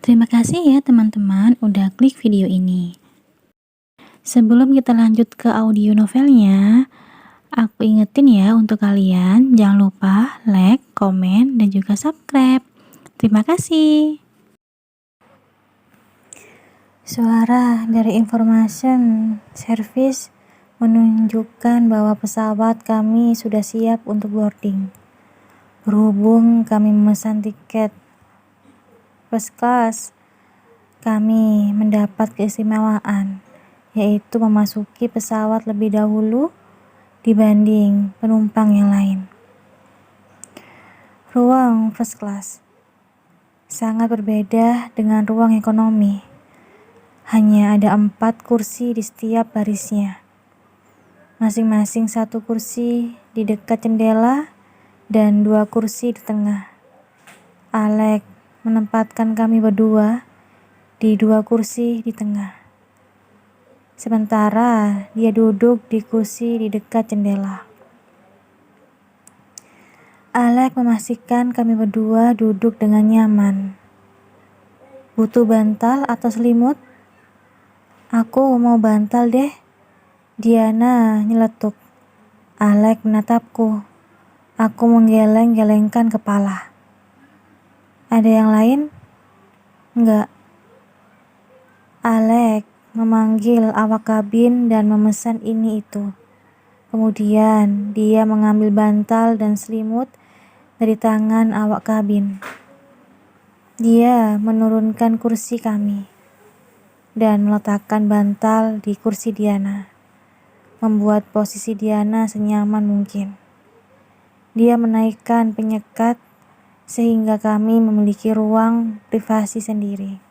Terima kasih ya teman-teman udah klik video ini. Sebelum kita lanjut ke audio novelnya, aku ingetin ya untuk kalian jangan lupa like, komen, dan juga subscribe. Terima kasih. Suara dari information service menunjukkan bahwa pesawat kami sudah siap untuk boarding. Berhubung kami memesan tiket first class, kami mendapat keistimewaan, yaitu memasuki pesawat lebih dahulu dibanding penumpang yang lain. Ruang first class sangat berbeda dengan ruang ekonomi. Hanya ada 4 kursi di setiap barisnya. Masing-masing 1 kursi di dekat jendela dan 2 kursi di tengah. Alex menempatkan kami berdua di 2 kursi di tengah. Sementara dia duduk di kursi di dekat jendela. Alex memastikan kami berdua duduk dengan nyaman. Butuh bantal atau selimut? Aku mau bantal deh. Diana nyeletuk. Alex menatapku. Aku menggeleng-gelengkan kepala. Ada yang lain? Enggak. Alex memanggil awak kabin dan memesan ini itu. Kemudian dia mengambil bantal dan selimut dari tangan awak kabin. Dia menurunkan kursi kami dan meletakkan bantal di kursi Diana, membuat posisi Diana senyaman mungkin. Dia menaikkan penyekat sehingga kami memiliki ruang privasi sendiri.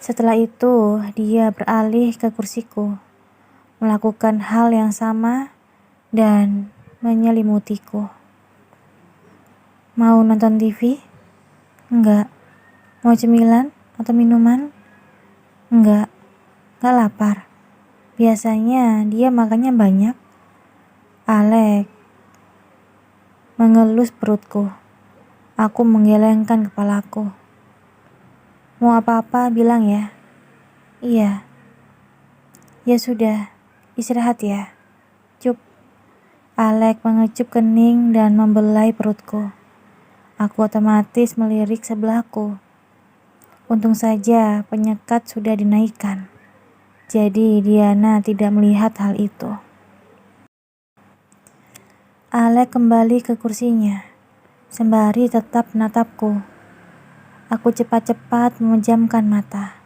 Setelah itu, dia beralih ke kursiku, melakukan hal yang sama dan menyelimutiku. Mau nonton TV? Enggak. Mau cemilan atau minuman? Enggak lapar. Biasanya dia makannya banyak. Alex mengelus perutku. Aku menggelengkan kepalaku. Mau apa-apa bilang ya? Iya. Ya sudah, istirahat ya. Cup. Alex mengecup kening dan membelai perutku. Aku otomatis melirik sebelahku. Untung saja penyekat sudah dinaikkan. Jadi Diana tidak melihat hal itu. Alex kembali ke kursinya, sembari tetap menatapku. Aku cepat-cepat memejamkan mata.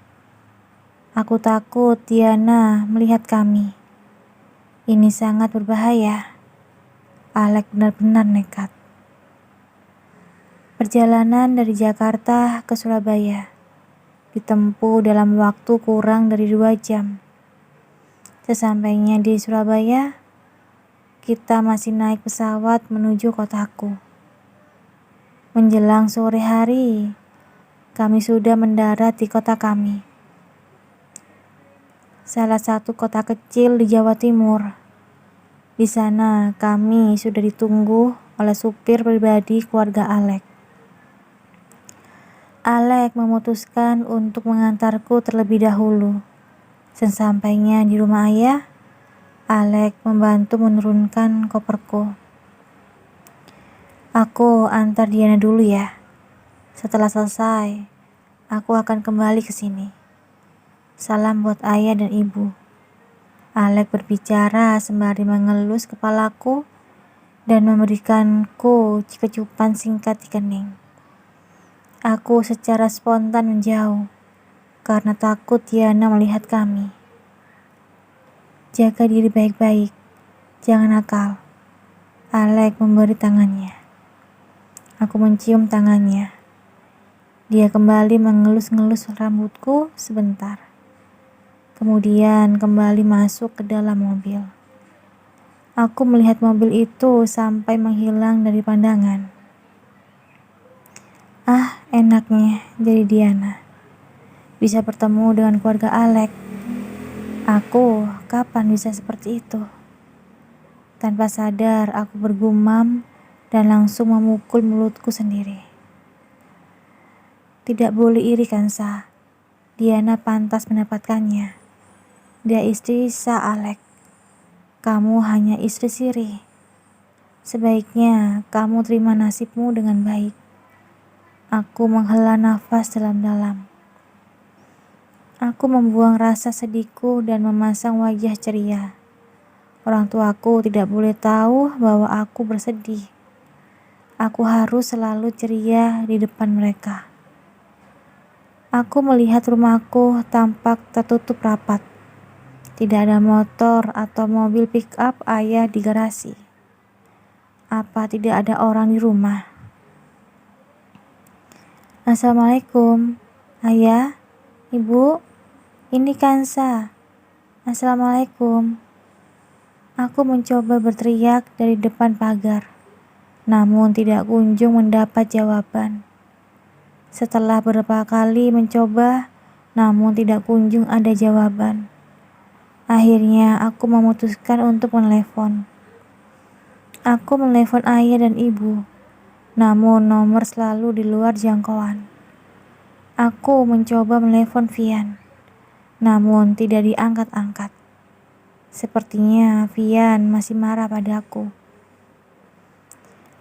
Aku takut Diana melihat kami. Ini sangat berbahaya. Alex benar-benar nekat. Perjalanan dari Jakarta ke Surabaya ditempuh dalam waktu kurang dari 2 jam. Sesampainya di Surabaya, kita masih naik pesawat menuju kotaku. Menjelang sore hari, kami sudah mendarat di kota kami. Salah satu kota kecil di Jawa Timur. Di sana kami sudah ditunggu oleh supir pribadi keluarga Alex. Alex memutuskan untuk mengantarku terlebih dahulu. Sesampainya di rumah ayah, Alex membantu menurunkan koperku. Aku antar Diana dulu ya. Setelah selesai, aku akan kembali ke sini. Salam buat ayah dan ibu. Alex berbicara sembari mengelus kepalaku dan memberikanku kecupan singkat di kening. Aku secara spontan menjauh karena takut Diana melihat kami. Jaga diri baik-baik, jangan nakal. Alex memberi tangannya. Aku mencium tangannya. Dia kembali mengelus-ngelus rambutku sebentar. Kemudian kembali masuk ke dalam mobil. Aku melihat mobil itu sampai menghilang dari pandangan. Enaknya jadi Diana. Bisa bertemu dengan keluarga Alex. Aku kapan bisa seperti itu? Tanpa sadar aku bergumam dan langsung memukul mulutku sendiri. Tidak boleh iri Kansa. Diana pantas mendapatkannya. Dia istri sah Alex. Kamu hanya istri siri. Sebaiknya kamu terima nasibmu dengan baik. Aku menghela nafas dalam-dalam. Aku membuang rasa sedihku dan memasang wajah ceria. Orang tuaku tidak boleh tahu bahwa aku bersedih. Aku harus selalu ceria di depan mereka. Aku melihat rumahku tampak tertutup rapat. Tidak ada motor atau mobil pick-up ayah di garasi. Apa tidak ada orang di rumah? Assalamualaikum, ayah, ibu, ini Kansa. Assalamualaikum. Aku mencoba berteriak dari depan pagar, namun tidak kunjung mendapat jawaban. Setelah beberapa kali mencoba, namun tidak kunjung ada jawaban. Akhirnya aku memutuskan untuk menelepon. Aku menelepon ayah dan ibu, namun nomor selalu di luar jangkauan. Aku mencoba menelepon Vian, namun tidak diangkat-angkat. Sepertinya Vian masih marah padaku.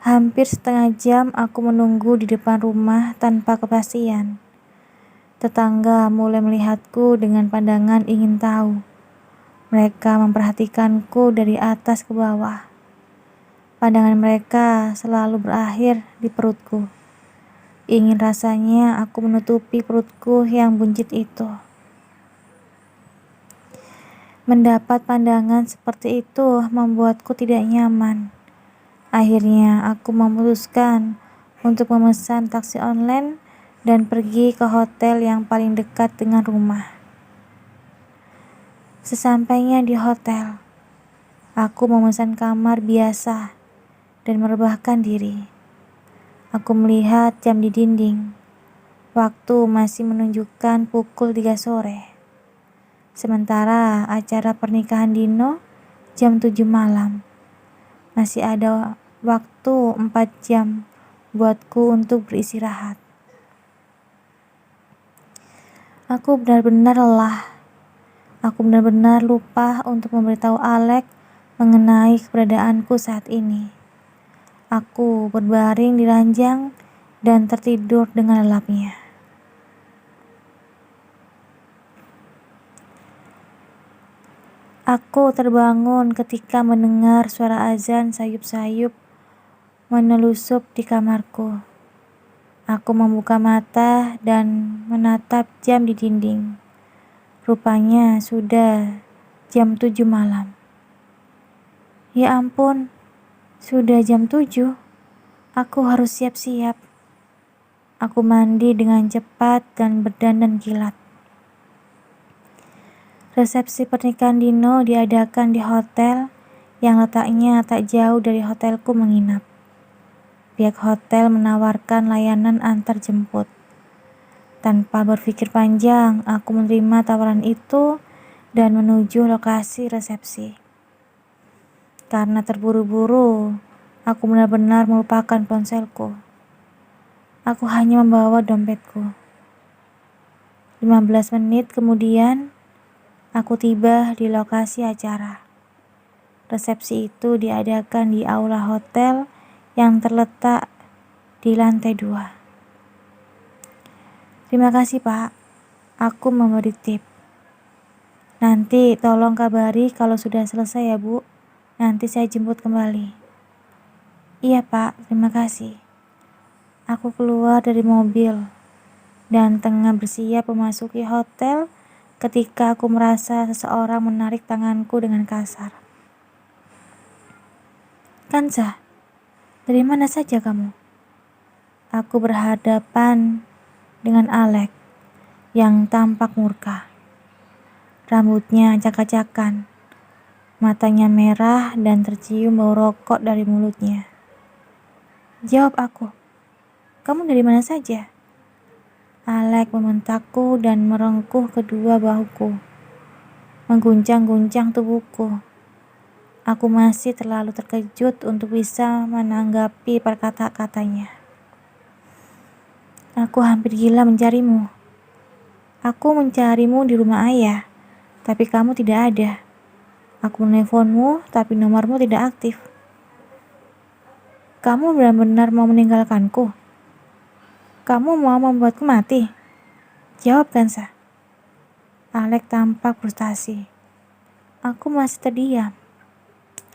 Hampir setengah jam aku menunggu di depan rumah tanpa kepastian. Tetangga mulai melihatku dengan pandangan ingin tahu. Mereka memperhatikanku dari atas ke bawah. Pandangan mereka selalu berakhir di perutku. Ingin rasanya aku menutupi perutku yang buncit itu. Mendapat pandangan seperti itu membuatku tidak nyaman. Akhirnya aku memutuskan untuk memesan taksi online dan pergi ke hotel yang paling dekat dengan rumah. Sesampainya di hotel, aku memesan kamar biasa dan merebahkan diri. Aku melihat jam di dinding. Waktu masih menunjukkan pukul 3 sore. Sementara acara pernikahan Dino jam 7 malam. Masih ada waktu 4 jam buatku untuk beristirahat. Aku benar-benar lelah. Aku benar-benar lupa untuk memberitahu Alex mengenai keberadaanku saat ini. Aku berbaring di ranjang dan tertidur dengan lelapnya. Aku terbangun ketika mendengar suara azan sayup-sayup menelusup di kamarku. Aku membuka mata dan menatap jam di dinding. Rupanya sudah jam 7 malam. Ya ampun, sudah jam 7. Aku harus siap-siap. Aku mandi dengan cepat dan berdandan kilat. Resepsi pernikahan Dino diadakan di hotel yang letaknya tak jauh dari hotelku menginap. Pihak hotel menawarkan layanan antar jemput. Tanpa berpikir panjang, aku menerima tawaran itu dan menuju lokasi resepsi. Karena terburu-buru, aku benar-benar melupakan ponselku. Aku hanya membawa dompetku. 15 menit kemudian, aku tiba di lokasi acara. Resepsi itu diadakan di aula hotel yang terletak di lantai 2. Terima kasih Pak, aku memberi tip. Nanti tolong kabari kalau sudah selesai ya Bu, nanti saya jemput kembali. Iya Pak, terima kasih. Aku keluar dari mobil dan tengah bersiap memasuki hotel ketika aku merasa seseorang menarik tanganku dengan kasar. Kansa, dari mana saja kamu? Aku berhadapan dengan Alex yang tampak murka. Rambutnya acak-acakan, matanya merah dan tercium bau rokok dari mulutnya. Jawab aku, kamu dari mana saja? Alex membentakku dan merengkuh kedua bahuku, mengguncang-guncang tubuhku. Aku masih terlalu terkejut untuk bisa menanggapi perkata-katanya. Aku hampir gila mencarimu. Aku mencarimu di rumah ayah, tapi kamu tidak ada. Aku menelponmu, tapi nomormu tidak aktif. Kamu benar-benar mau meninggalkanku? Kamu mau membuatku mati? Jawab, Kansa. Alek tampak frustasi. Aku masih terdiam.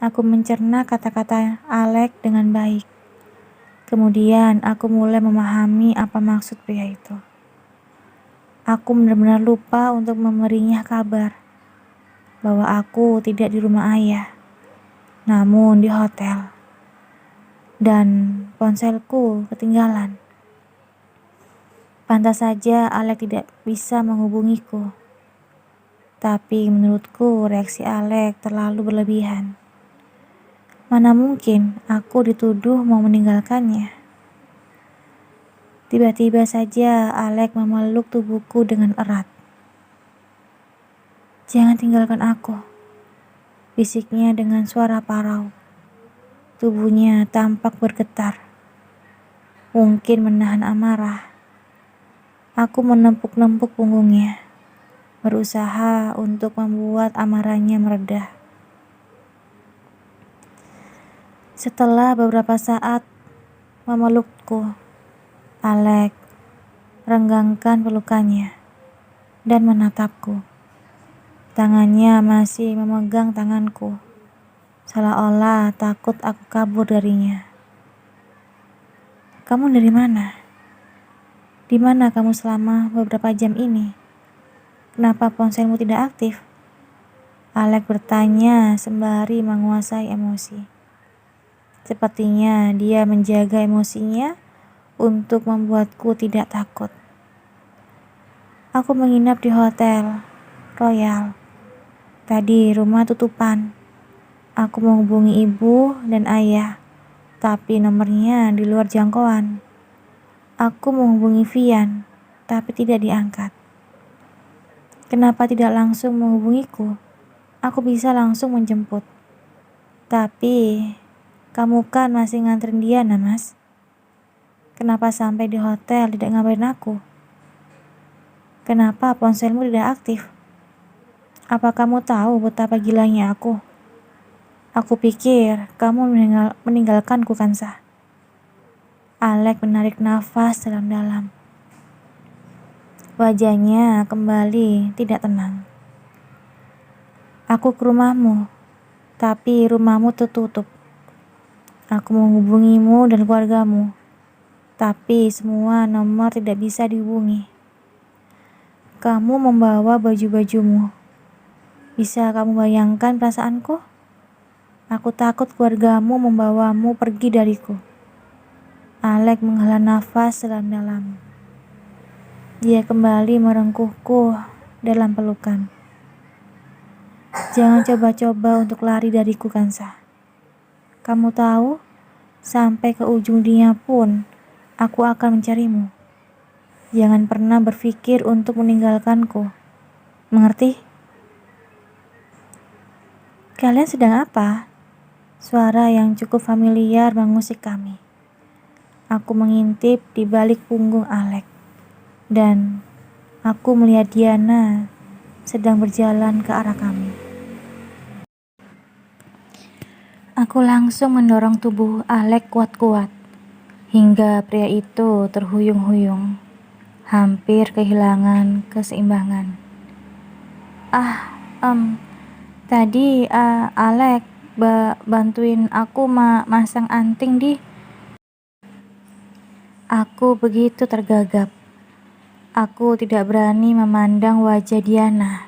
Aku mencerna kata-kata Alek dengan baik. Kemudian aku mulai memahami apa maksud pria itu. Aku benar-benar lupa untuk memberinya kabar bahwa aku tidak di rumah ayah, namun di hotel. Dan ponselku ketinggalan. Pantas saja Alek tidak bisa menghubungiku. Tapi menurutku reaksi Alek terlalu berlebihan. Mana mungkin aku dituduh mau meninggalkannya. Tiba-tiba saja Alek memeluk tubuhku dengan erat. Jangan tinggalkan aku, bisiknya dengan suara parau. Tubuhnya tampak bergetar. Mungkin menahan amarah. Aku menempuk-nempuk punggungnya, berusaha untuk membuat amarahnya mereda. Setelah beberapa saat memelukku, Alek renggangkan pelukannya dan menatapku. Tangannya masih memegang tanganku, seolah-olah takut aku kabur darinya. Kamu dari mana? Di mana kamu selama beberapa jam ini? Kenapa ponselmu tidak aktif? Alek bertanya sembari menguasai emosi. Sepertinya dia menjaga emosinya untuk membuatku tidak takut. Aku menginap di Hotel Royal. Tadi rumah tutupan. Aku menghubungi ibu dan ayah, tapi nomornya di luar jangkauan. Aku menghubungi Vian, tapi tidak diangkat. Kenapa tidak langsung menghubungiku? Aku bisa langsung menjemput. Tapi, kamu kan masih nganterin Diana, Mas. Kenapa sampai di hotel tidak ngabarin aku? Kenapa ponselmu tidak aktif? Apa kamu tahu betapa gilanya aku? Aku pikir kamu meninggalkanku, Kansa. Alek menarik nafas dalam-dalam. Wajahnya kembali tidak tenang. Aku ke rumahmu, tapi rumahmu tertutup. Aku menghubungimu dan keluargamu, tapi semua nomor tidak bisa dihubungi. Kamu membawa baju-bajumu. Bisa kamu bayangkan perasaanku? Aku takut keluargamu membawamu pergi dariku. Alek menghela nafas dalam-dalam. Dia kembali merengkuhku dalam pelukan. Jangan coba-coba untuk lari dariku, Kansa. Kamu tahu, sampai ke ujung dunia pun, aku akan mencarimu. Jangan pernah berpikir untuk meninggalkanku. Mengerti? Kalian sedang apa? Suara yang cukup familiar mengusik kami. Aku mengintip di balik punggung Alek. Dan aku melihat Diana sedang berjalan ke arah kami. Aku langsung mendorong tubuh Alek kuat-kuat, hingga pria itu terhuyung-huyung, hampir kehilangan keseimbangan. Tadi Alek bantuin aku masang anting di. Aku begitu tergagap. Aku tidak berani memandang wajah Diana.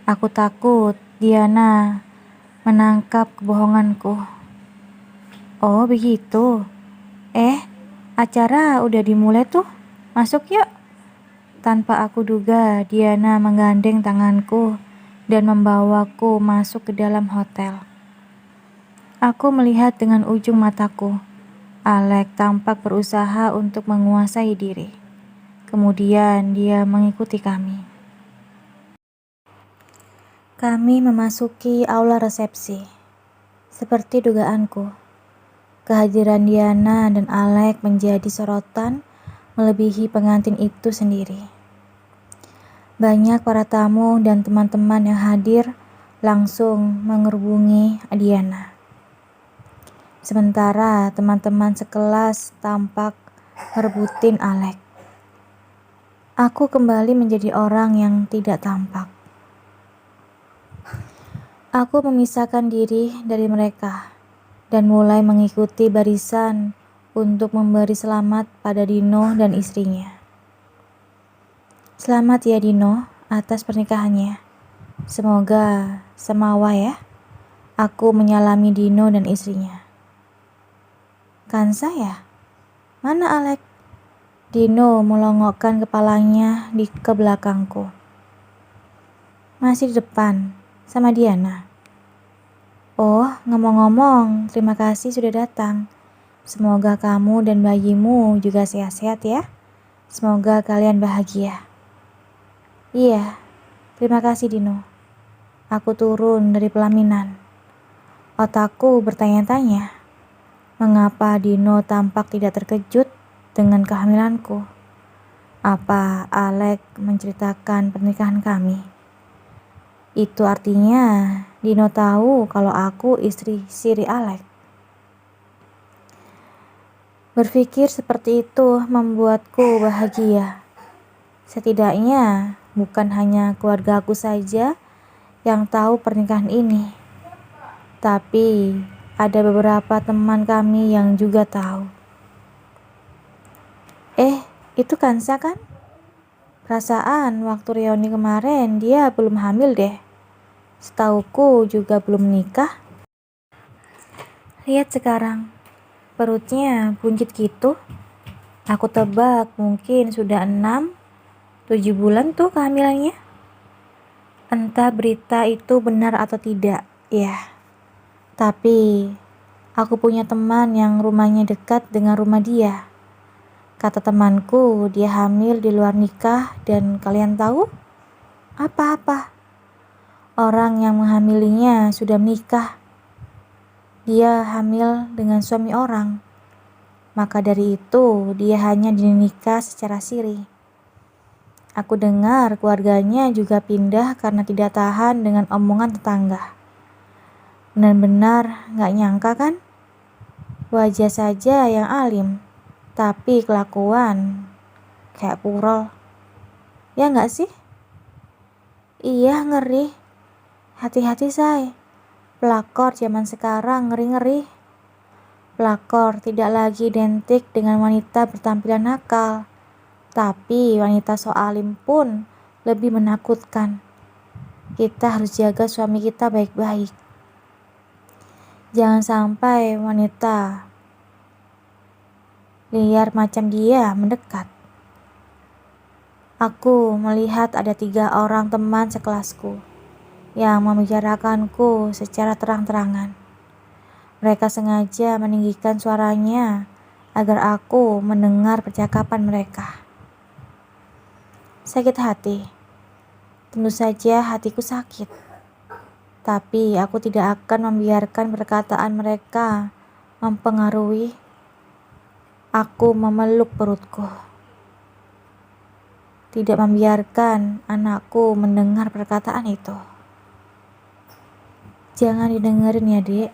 Aku takut Diana menangkap kebohonganku. Oh begitu. Acara udah dimulai tuh. Masuk yuk. Tanpa aku duga, Diana menggandeng tanganku dan membawaku masuk ke dalam hotel. Aku melihat dengan ujung mataku. Alek tampak berusaha untuk menguasai diri. Kemudian dia mengikuti kami. Kami memasuki aula resepsi. Seperti dugaanku, kehadiran Diana dan Alek menjadi sorotan melebihi pengantin itu sendiri. Banyak para tamu dan teman-teman yang hadir langsung mengerubungi Diana. Sementara teman-teman sekelas tampak merebutin Alex. Aku kembali menjadi orang yang tidak tampak. Aku memisahkan diri dari mereka dan mulai mengikuti barisan untuk memberi selamat pada Dino dan istrinya. Selamat ya Dino atas pernikahannya. Semoga semawa ya. Aku menyalami Dino dan istrinya. Kansa ya? Mana Alex? Dino melongokkan kepalanya ke belakangku. Masih di depan, sama Diana. Oh, ngomong-ngomong, terima kasih sudah datang. Semoga kamu dan bayimu juga sehat-sehat ya. Semoga kalian bahagia. Iya, terima kasih Dino. Aku turun dari pelaminan. Otakku bertanya-tanya, mengapa Dino tampak tidak terkejut dengan kehamilanku? Apa Alex menceritakan pernikahan kami? Itu artinya Dino tahu kalau aku istri siri Alex. Berpikir seperti itu membuatku bahagia. Setidaknya bukan hanya keluarga aku saja yang tahu pernikahan ini, tapi ada beberapa teman kami yang juga tahu. Itu Kansa kan? Perasaan waktu reuni kemarin dia belum hamil deh. Setauku juga belum nikah. Lihat sekarang, perutnya buncit gitu. Aku tebak mungkin sudah 6-7 bulan tuh kehamilannya. Entah berita itu benar atau tidak, ya. Tapi aku punya teman yang rumahnya dekat dengan rumah dia. Kata temanku, dia hamil di luar nikah dan kalian tahu? Apa-apa? Orang yang menghamilinya sudah menikah. Dia hamil dengan suami orang. Maka dari itu, dia hanya dinikah secara siri. Aku dengar keluarganya juga pindah karena tidak tahan dengan omongan tetangga. Benar-benar gak nyangka kan? Wajah saja yang alim, tapi kelakuan kayak purol. Ya gak sih? Iya, ngeri. Hati-hati say. Pelakor zaman sekarang ngeri-ngeri. Pelakor tidak lagi identik dengan wanita bertampilan nakal. Tapi wanita so alim pun lebih menakutkan. Kita harus jaga suami kita baik-baik. Jangan sampai wanita liar macam dia mendekat. Aku melihat ada 3 orang teman sekelasku yang membicarakanku secara terang-terangan. Mereka sengaja meninggikan suaranya agar aku mendengar percakapan mereka. Sakit hati. Tentu saja hatiku sakit. Tapi aku tidak akan membiarkan perkataan mereka mempengaruhi. Aku memeluk perutku. Tidak membiarkan anakku mendengar perkataan itu. Jangan didengerin ya, Dek.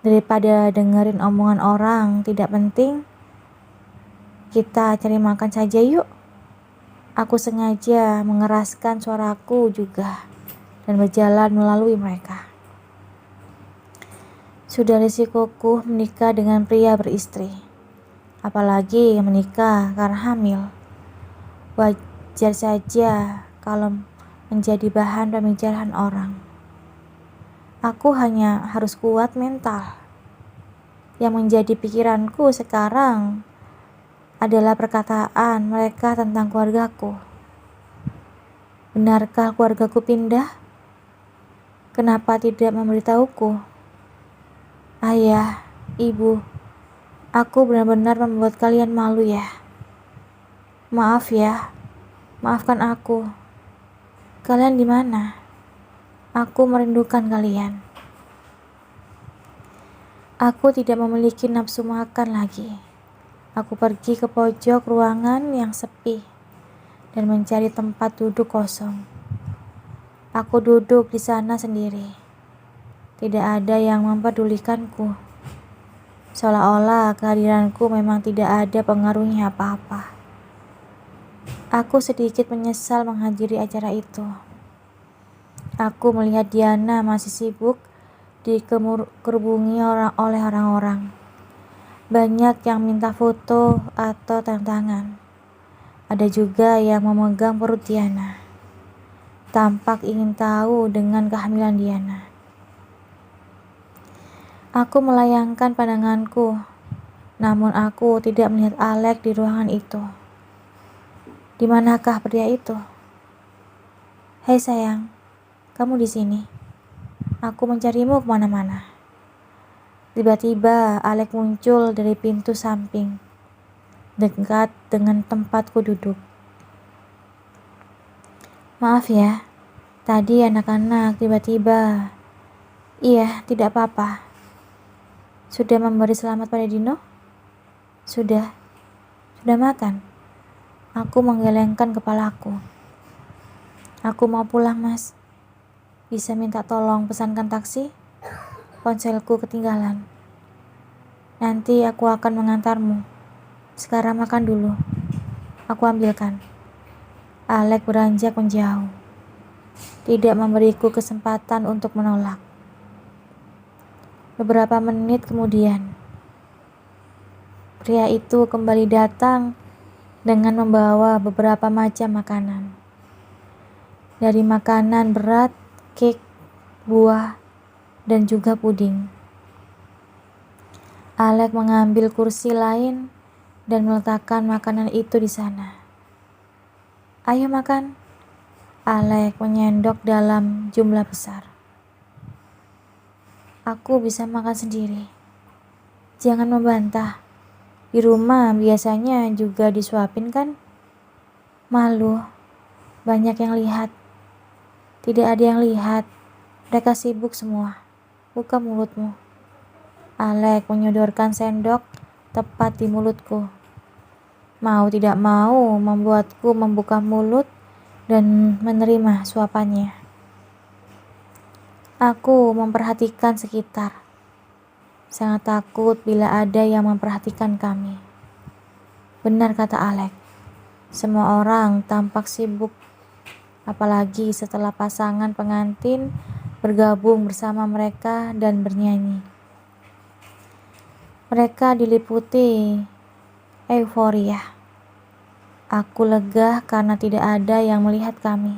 Daripada dengerin omongan orang tidak penting, kita cari makan saja yuk. Aku sengaja mengeraskan suaraku juga dan berjalan melalui mereka. Sudah risikoku menikah dengan pria beristri, apalagi menikah karena hamil. Wajar saja kalau menjadi bahan pembicaraan orang. Aku hanya harus kuat mental. Yang menjadi pikiranku sekarang adalah perkataan mereka tentang keluargaku. Benarkah keluargaku pindah? Kenapa tidak memberitahuku? Ayah, ibu, aku benar-benar membuat kalian malu ya. Maaf ya, maafkan aku. Kalian di mana? Aku merindukan kalian. Aku tidak memiliki nafsu makan lagi. Aku pergi ke pojok ruangan yang sepi dan mencari tempat duduk kosong. Aku duduk di sana sendiri. Tidak ada yang mempedulikanku. Seolah-olah kehadiranku memang tidak ada pengaruhnya apa-apa. Aku sedikit menyesal menghadiri acara itu. Aku melihat Diana masih sibuk dikerubungi oleh orang-orang. Banyak yang minta foto atau tanda tangan. Ada juga yang memegang perut Diana. Tampak ingin tahu dengan kehamilan Diana. Aku melayangkan pandanganku, namun aku tidak melihat Alex di ruangan itu. Di manakah pria itu? Hei sayang, kamu di sini. Aku mencarimu kemana-mana. Tiba-tiba Alex muncul dari pintu samping, dekat dengan tempatku duduk. Maaf ya, tadi anak-anak tiba-tiba. Iya, tidak apa-apa. Sudah memberi selamat pada Dino? Sudah makan? Aku menggelengkan kepalaku. Aku mau pulang, Mas. Bisa minta tolong pesankan taksi? Ponselku ketinggalan. Nanti aku akan mengantarmu. Sekarang makan dulu. Aku ambilkan. Alex beranjak menjauh. Tidak memberiku kesempatan untuk menolak. Beberapa menit kemudian, pria itu kembali datang dengan membawa beberapa macam makanan. Dari makanan berat, cake, buah, dan juga puding. Alex mengambil kursi lain dan meletakkan makanan itu di sana. Ayo makan. Alex menyendok dalam jumlah besar. Aku bisa makan sendiri. Jangan membantah. Di rumah biasanya juga disuapin kan? Malu. Banyak yang lihat. Tidak ada yang lihat. Mereka sibuk semua. Buka mulutmu. Alex menyodorkan sendok tepat di mulutku. Mau tidak mau membuatku membuka mulut dan menerima suapannya. Aku memperhatikan sekitar. Sangat takut bila ada yang memperhatikan kami. Benar kata Alex. Semua orang tampak sibuk. Apalagi setelah pasangan pengantin bergabung bersama mereka dan bernyanyi. Mereka diliputi euforia. Aku lega karena tidak ada yang melihat kami.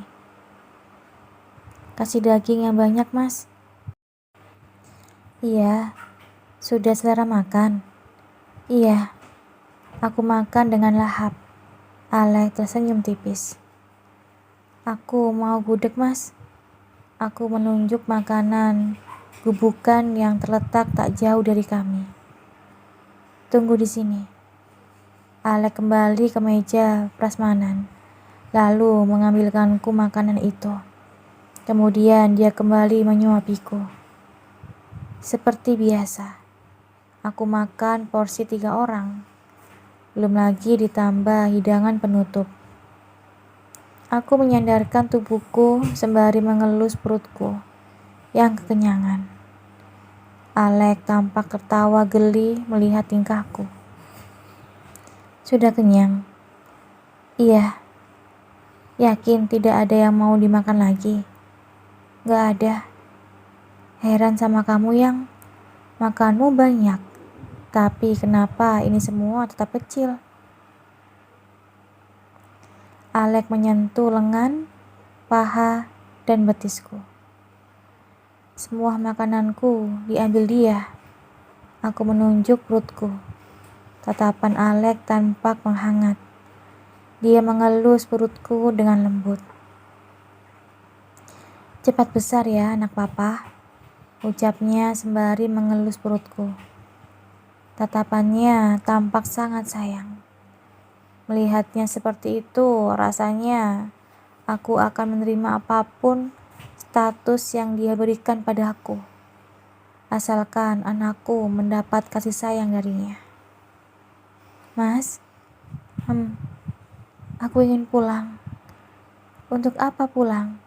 Kasih daging yang banyak, Mas. Iya, sudah selera makan. Iya, aku makan dengan lahap. Alex tersenyum tipis. Aku mau gudeg, Mas. Aku menunjuk makanan gubukan yang terletak tak jauh dari kami. Tunggu di sini. Alex kembali ke meja prasmanan, lalu mengambilkanku makanan itu. Kemudian dia kembali menyuapiku. Seperti biasa, aku makan porsi 3 orang. Belum lagi ditambah hidangan penutup. Aku menyandarkan tubuhku sembari mengelus perutku yang kekenyangan. Alex tampak tertawa geli melihat tingkahku. Sudah kenyang? Iya. Yakin tidak ada yang mau dimakan lagi? Gak ada. Heran sama kamu yang makanmu banyak. Tapi kenapa ini semua tetap kecil? Alex menyentuh lengan, paha, dan betisku. Semua makananku diambil dia. Aku menunjuk perutku. Tatapan Alex tampak menghangat. Dia mengelus perutku dengan lembut. Cepat besar ya anak papa, ucapnya sembari mengelus perutku. Tatapannya tampak sangat sayang. Melihatnya seperti itu, rasanya aku akan menerima apapun status yang dia berikan padaku, asalkan anakku mendapat kasih sayang darinya. Mas, aku ingin pulang. Untuk apa pulang?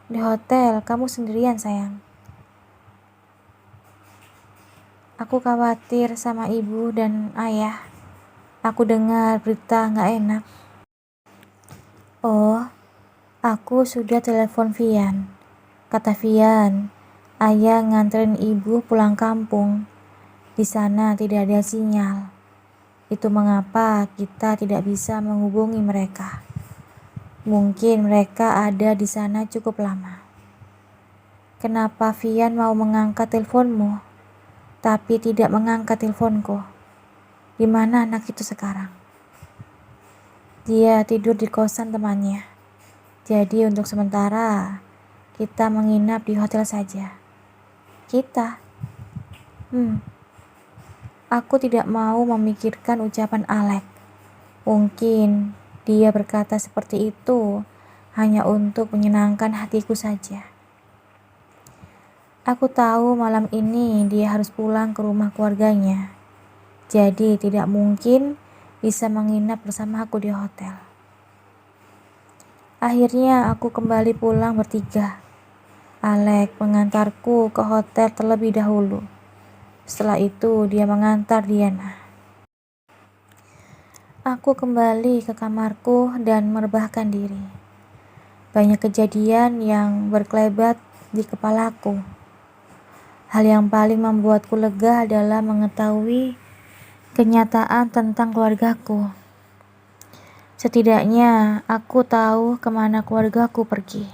Di hotel, kamu sendirian sayang. Aku khawatir sama ibu dan ayah. Aku dengar berita nggak enak. Oh, aku sudah telepon Vian. Kata Vian, ayah nganterin ibu pulang kampung. Di sana tidak ada sinyal. Itu mengapa kita tidak bisa menghubungi mereka. Mungkin mereka ada di sana cukup lama. Kenapa Vian mau mengangkat teleponmu, tapi tidak mengangkat teleponku? Di mana anak itu sekarang? Dia tidur di kosan temannya. Jadi untuk sementara, kita menginap di hotel saja. Kita? Aku tidak mau memikirkan ucapan Alex. Mungkin dia berkata seperti itu hanya untuk menyenangkan hatiku saja. Aku tahu malam ini dia harus pulang ke rumah keluarganya. Jadi tidak mungkin bisa menginap bersama aku di hotel. Akhirnya aku kembali pulang bertiga. Alex mengantarku ke hotel terlebih dahulu. Setelah itu dia mengantar Diana. Aku kembali ke kamarku dan merebahkan diri. Banyak kejadian yang berkelebat di kepalaku. Hal yang paling membuatku lega adalah mengetahui kenyataan tentang keluargaku. Setidaknya aku tahu kemana keluargaku pergi.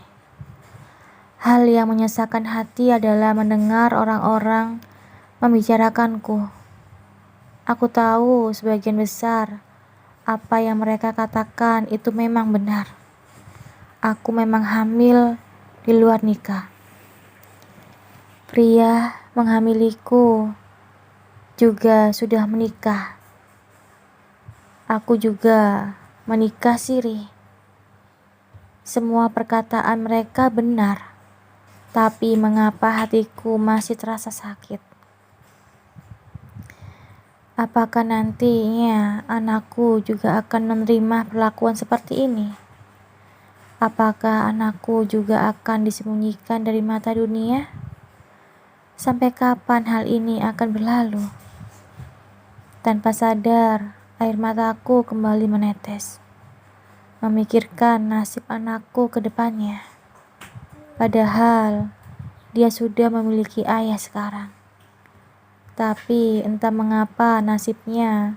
Hal yang menyesakan hati adalah mendengar orang-orang membicarakanku. Aku tahu sebagian besar apa yang mereka katakan itu memang benar. Aku memang hamil di luar nikah. Pria menghamiliku juga sudah menikah. Aku juga menikah siri. Semua perkataan mereka benar, tapi mengapa hatiku masih terasa sakit? Apakah nantinya anakku juga akan menerima perlakuan seperti ini? Apakah anakku juga akan disembunyikan dari mata dunia? Sampai kapan hal ini akan berlalu? Tanpa sadar, air mataku kembali menetes, memikirkan nasib anakku ke depannya. Padahal dia sudah memiliki ayah sekarang. Tapi entah mengapa nasibnya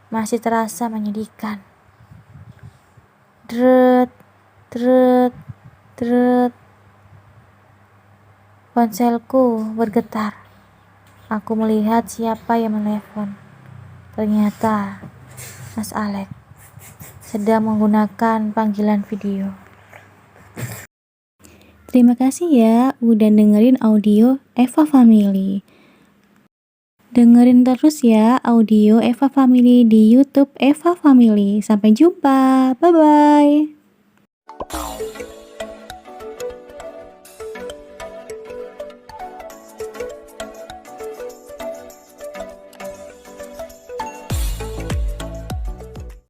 masih terasa menyedihkan. Dret, dret, dret. Ponselku bergetar. Aku melihat siapa yang menelepon. Ternyata Mas Alex sedang menggunakan panggilan video. Terima kasih ya udah dengerin audio Eva Family. Dengerin terus ya audio Eva Family di YouTube Eva Family. Sampai jumpa. Bye-bye.